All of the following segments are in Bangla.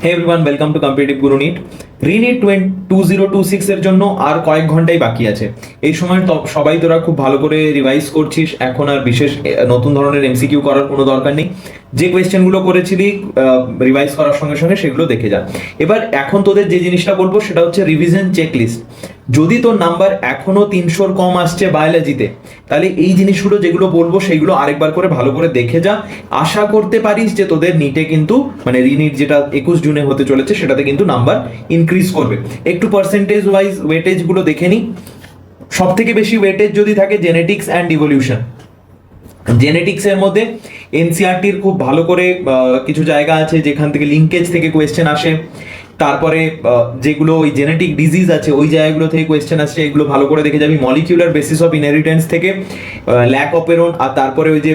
Hey everyone, welcome to competitive Guru NEET. রিনিট 2026 এর জন্য আর কয়েক ঘন্টাই বাকি আছে। এই সময় সবাই তোরা খুব ভালো করে রিভাইজ করছিস। এখন আর বিশেষ নতুন ধরনের এমসিকিউ করার কোনো দরকার নেই। যে কোয়েশ্চেনগুলো করেছিলি রিভাইজ করার সঙ্গে সঙ্গে সেগুলো দেখে যা। এবার এখন তোদের যে জিনিসটা বলবো সেটা হচ্ছে রিভিশন চেকলিস্ট। যদি তোর নাম্বার এখনো 300-র কম আসছে বায়োলজিতে, তাহলে এই জিনিসগুলো যেগুলো বলবো সেইগুলো আরেকবার করে ভালো করে দেখে যা। আশা করতে পারিস যে তোদের নিটে কিন্তু মানে রিনিট যেটা 21 জুনে হতে চলেছে সেটাতে কিন্তু নাম্বার ইনক্রিজ করবে। একটু পার্সেন্টেজ ওয়াইজ ওয়েটেজ গুলো দেখে নি। সব থেকে বেশি ওয়েটেজ যদি থাকে জেনেটিক্স অ্যান্ড ইভলিউশন। জেনেটিক্স এর মধ্যে এনসিআরটির খুব ভালো করে কিছু জায়গা আছে যেখান থেকে লিঙ্কেজ থেকে কোয়েশ্চেন আসে। তারপরে যেগুলো ওই জেনেটিক ডিজিজ আছে ওই জায়গাগুলো থেকে কোয়েশ্চেন আসছে, এগুলো ভালো করে দেখে যাবি। মলিকিউলার বেসিস অফ ইনহেরিটেন্স থেকে ল্যাক অপেরন, আর তারপরে ওই যে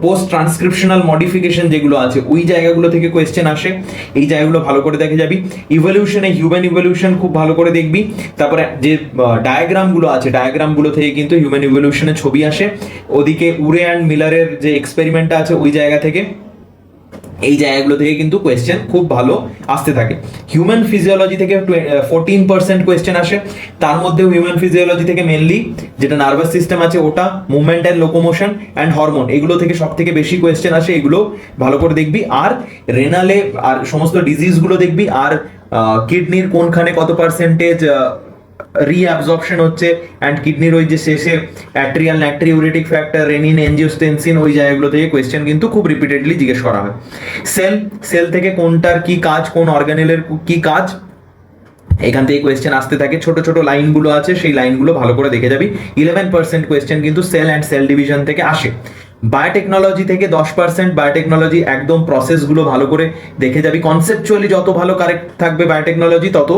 পোস্ট ট্রান্সক্রিপশনাল মডিফিকেশন যেগুলো আছে ওই জায়গাগুলো থেকে কোয়েশ্চেন আসে। এই জায়গাগুলো ভালো করে দেখে যাবি। ইভলিউশনে হিউম্যান ইভলিউশন খুব ভালো করে দেখবি। তারপরে যে ডায়াগ্রামগুলো আছে ডায়াগ্রামগুলো থেকে কিন্তু হিউম্যান ইভলিউশনের ছবি আসে। ওদিকে উরে অ্যান্ড মিলারের যে এক্সপেরিমেন্টটা আছে ওই জায়গা থেকে, এই জায়গাগুলো থেকে কিন্তু কোয়েশ্চেন খুব ভালো আসতে থাকে। হিউম্যান ফিজিওলজি থেকে 14% কোয়েশ্চেন আসে। তার মধ্যেও হিউম্যান ফিজিওলজি থেকে মেনলি যেটা নার্ভাস সিস্টেম আছে ওটা, movement and locomotion and hormone, এগুলো থেকে সব থেকে বেশি কোয়েশ্চেন আসে। এগুলো ভালো করে দেখবি। আর রেনালে আর সমস্ত ডিজিজগুলো দেখবি। আর কিডনির কোনখানে কত পার্সেন্টেজ রিঅ্যাবজর্পশন হচ্ছে, অ্যান্ড কিডনির ওই যে শেষে অ্যাট্রিয়াল নাট্রিউরেটিক ফ্যাক্টর, রেনিন, এনজিওস্টেনসিন, ওই জায়গাগুলো থেকে কোয়েশ্চেন কিন্তু খুব রিপিটেডলি জিজ্ঞেস করা হয়। সেল থেকে কোনটার কি কাজ, কোন অর্গানেলের কি কাজ, এখান থেকে কোয়েশ্চেন আসতে থাকে। ছোট ছোট লাইনগুলো আছে সেই লাইনগুলো ভালো করে দেখে যাবি। 11% কোয়েশ্চেন কিন্তু সেল অ্যান্ড সেল ডিভিশন থেকে আসে। বায়োটেকনোলজি থেকে 10%। বায়োটেকনোলজি একদম প্রসেসগুলো ভালো করে দেখে যাবি। কনসেপচুয়ালি যত ভালো কারেক্ট থাকবে বায়োটেকনোলজি তত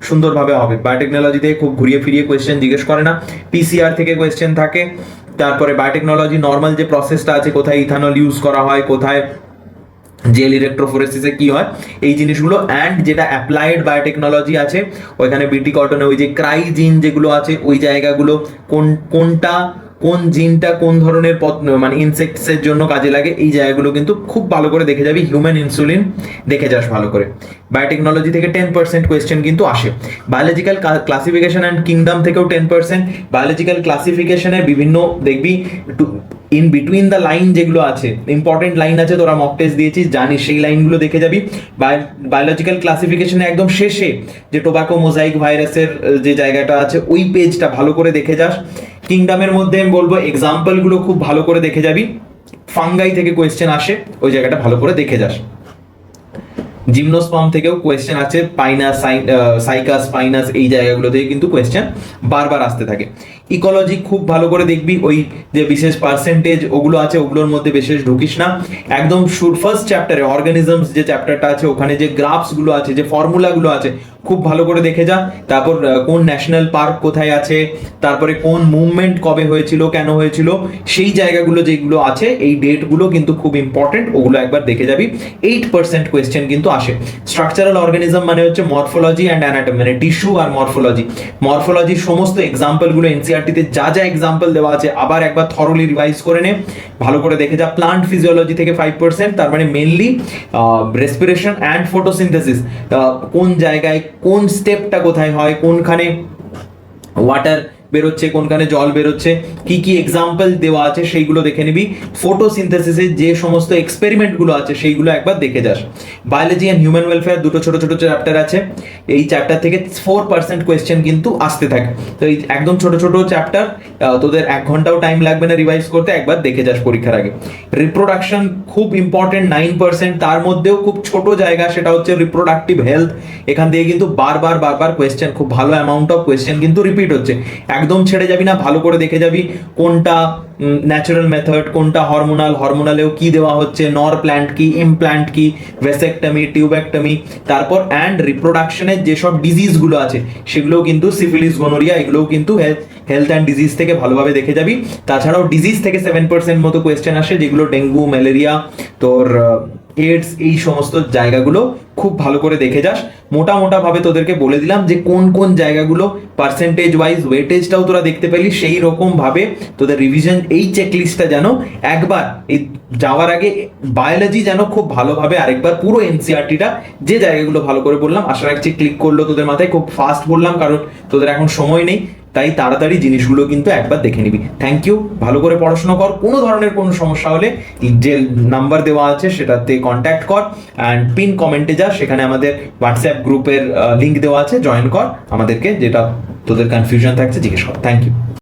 সুন্দরভাবে হবে। বায়োটেকনোলজি থেকে খুব ঘুরিয়ে ফিরিয়ে কোয়েশ্চেন জিজ্ঞেস করে না। পিসিআর থেকে কোয়েশ্চেন থাকে। তারপরে বায়োটেকনোলজি নর্মাল যে প্রসেসটা আছে, কোথায় ইথানল ইউজ করা হয়, কোথায় জেল ইলেকট্রোফোরেসিসে কি হয়, এই জিনিসগুলো। অ্যান্ড যেটা অ্যাপ্লাইড বায়োটেকনোলজি আছে ওইখানে বিটি কটনে ওই যে ক্রাই জিন যেগুলো আছে ওই জায়গাগুলো, কোন জিনটা কোন ধরনের মানে ইনসেক্টস এর জন্য কাজে লাগে, এই জায়গাগুলো কিন্তু খুব ভালো করে দেখে যাবি। হিউম্যান ইনসুলিন দেখে যাস ভালো করে। বায়োটেকনোলজি থেকে 10% কোয়েশ্চেন কিন্তু আসে। বায়োলজিক্যাল ক্লাসিফিকেশন অ্যান্ড কিংডম থেকেও 10%। বায়োলজিক্যাল ক্লাসিফিকেশনের বিভিন্ন দেখবি ইন বিটুইন দ্য লাইন যেগুলো আছে, ইম্পর্টেন্ট লাইন আছে, তোরা মক টেস্ট দিয়েছিস জানিস, সেই লাইনগুলো দেখে যাবি। বায়োলজিক্যাল ক্লাসিফিকেশনে একদম শেষে যে টোবাকো মোজাইক ভাইরাসের যে জায়গাটা আছে ওই পেজটা ভালো করে দেখে যাস। কিংডমের মধ্যে আমি বলবো এক্সাম্পলগুলো খুব ভালো করে দেখে যাবি। ফাঙ্গাই থেকে কোয়েশ্চেন আসে, ওই জায়গাটা ভালো করে দেখে যাস। জিমনোস্পার্ম থেকেও কোয়েশ্চেন আছে। পাইনাস, সাইকাস, পাইনাস, এই জায়গাগুলো থেকে কিন্তু কোয়েশ্চেন বারবার আসতে থাকে। ইকোলজি খুব ভালো করে দেখবি। ওই যে বিশেষ পার্সেন্টেজ ওগুলো আছে ওগুলোর মধ্যে বিশেষ ঢুকিস না। একদম ফার্স্ট চ্যাপ্টারে অর্গানিজমস যে চ্যাপ্টারটা আছে ওখানে যে গ্রাফস গুলো আছে, যে ফর্মুলাগুলো আছে খুব ভালো করে দেখে যা। তারপর কোন ন্যাশনাল পার্ক কোথায় আছে, তারপরে কোন মুভমেন্ট কবে হয়েছিল, কেন হয়েছিল, সেই জায়গাগুলো যেগুলো আছে এই ডেটগুলো কিন্তু খুব ইম্পর্টেন্ট, ওগুলো একবার দেখে যাবি। 8% কোয়েশ্চেন কিন্তু আসে। স্ট্রাকচারাল অর্গানিজম মানে হচ্ছে মরফোলজি অ্যান্ড অ্যানাটমি, মানে টিস্যু আর মরফোলজি। মরফোলজির সমস্ত এক্সাম্পলগুলো এনসিআরটিতে যা যা এক্সাম্পল দেওয়া আছে আবার একবার থরলি রিভাইজ করে নে, ভালো করে দেখে যা। প্লান্ট ফিজিওলজি থেকে 5%, তার মানে মেনলি রেসপিরেশন অ্যান্ড ফটোসিনথেসিস, কোন জায়গায় কোন স্টেপটা কোথায় হয়, কোনখানে ওয়াটার বেরোচ্ছে, কোনখানে জল বেরোচ্ছে, কি কি এক্সাম্পল দেওয়া আছে সেইগুলো দেখে নিবি। ফটোসিনথেসিসের যে সমস্ত এক্সপেরিমেন্টগুলো আছে সেইগুলো একবার দেখে যাস। বায়োলজি অ্যান্ড হিউম্যান ওয়েলফেয়ার দুটো ছোট ছোট চ্যাপ্টার আছে। এই চ্যাপ্টার থেকে 4% কোয়েশ্চেন কিন্তু আসতে থাকে। তো এই একদম ছোট ছোট চ্যাপ্টার, তোদের 1 ঘন্টাও টাইম লাগবে না রিভাইজ করতে, একবার দেখে যাস পরীক্ষার আগে। রিপ্রোডাকশন খুব ইম্পর্টেন্ট, 9%। তার মধ্যেও খুব ছোট জায়গা, সেটা হচ্ছে রিপ্রোডাক্টিভ হেলথ। এখান থেকে কিন্তু বারবার কোয়েশ্চেন, খুব ভালো অ্যামাউন্ট অফ কোয়েশ্চেন কিন্তু রিপিট হচ্ছে। একদম ছেড়ে যাবি না, ভালো করে দেখে যাবি কোনটা ন্যাচারাল মেথড, কোনটা হরমোনাল, হরমোনালেও কি দেওয়া হচ্ছে, নর প্ল্যান্ট কি, ইমপ্ল্যান্ট কি, ভেসেক্টমি, টিউবেক্টমি। তারপর অ্যান্ড রিপ্রোডাকশনের যেসব ডিজিজগুলো আছে সেগুলোও কিন্তু সিফিলিস, গোনোরিয়া, এগুলোও কিন্তু হেলথ অ্যান্ড ডিজিজ থেকে ভালোভাবে দেখে যাবি। তাছাড়াও ডিজিজ থেকে 7% মতো কোয়েশ্চেন আসে, যেগুলো ডেঙ্গু, ম্যালেরিয়া, তোর এডস, এই সমস্ত জায়গাগুলো খুব ভালো করে দেখে যাস। মোটা ভাবে তোদেরকে বলে দিলাম যে কোন কোন জায়গাগুলো পার্সেন্টেজ ওয়াইজ ওয়েটেজটাও তোরা দেখতে পেলি, সেই রকম ভাবে তোদের রিভিশন এই চেকলিস্টটা যেন একবার এই যাওয়ার আগে বায়োলজি যেন খুব ভালোভাবে আরেকবার পুরো এনসিআরটিটা যে জায়গাগুলো ভালো করে বললাম, আশা রাখছি ক্লিক করলো তোদের মাথায়। খুব ফাস্ট বললাম কারণ তোদের এখন সময় নেই, তাই তাড়াতাড়ি জিনিসগুলো কিন্তু একবার দেখে নিবি। থ্যাংক ইউ, ভালো করে পড়াশোনা কর। কোনো ধরনের কোনো সমস্যা হলে যে নাম্বার দেওয়া আছে সেটাতে কন্ট্যাক্ট কর, অ্যান্ড পিন কমেন্টে যা, সেখানে আমাদের হোয়াটসঅ্যাপ গ্রুপের লিঙ্ক দেওয়া আছে, জয়েন কর আমাদেরকে, যেটা তোদের কনফিউশন থাকছে জিজ্ঞেস কর। Thank you.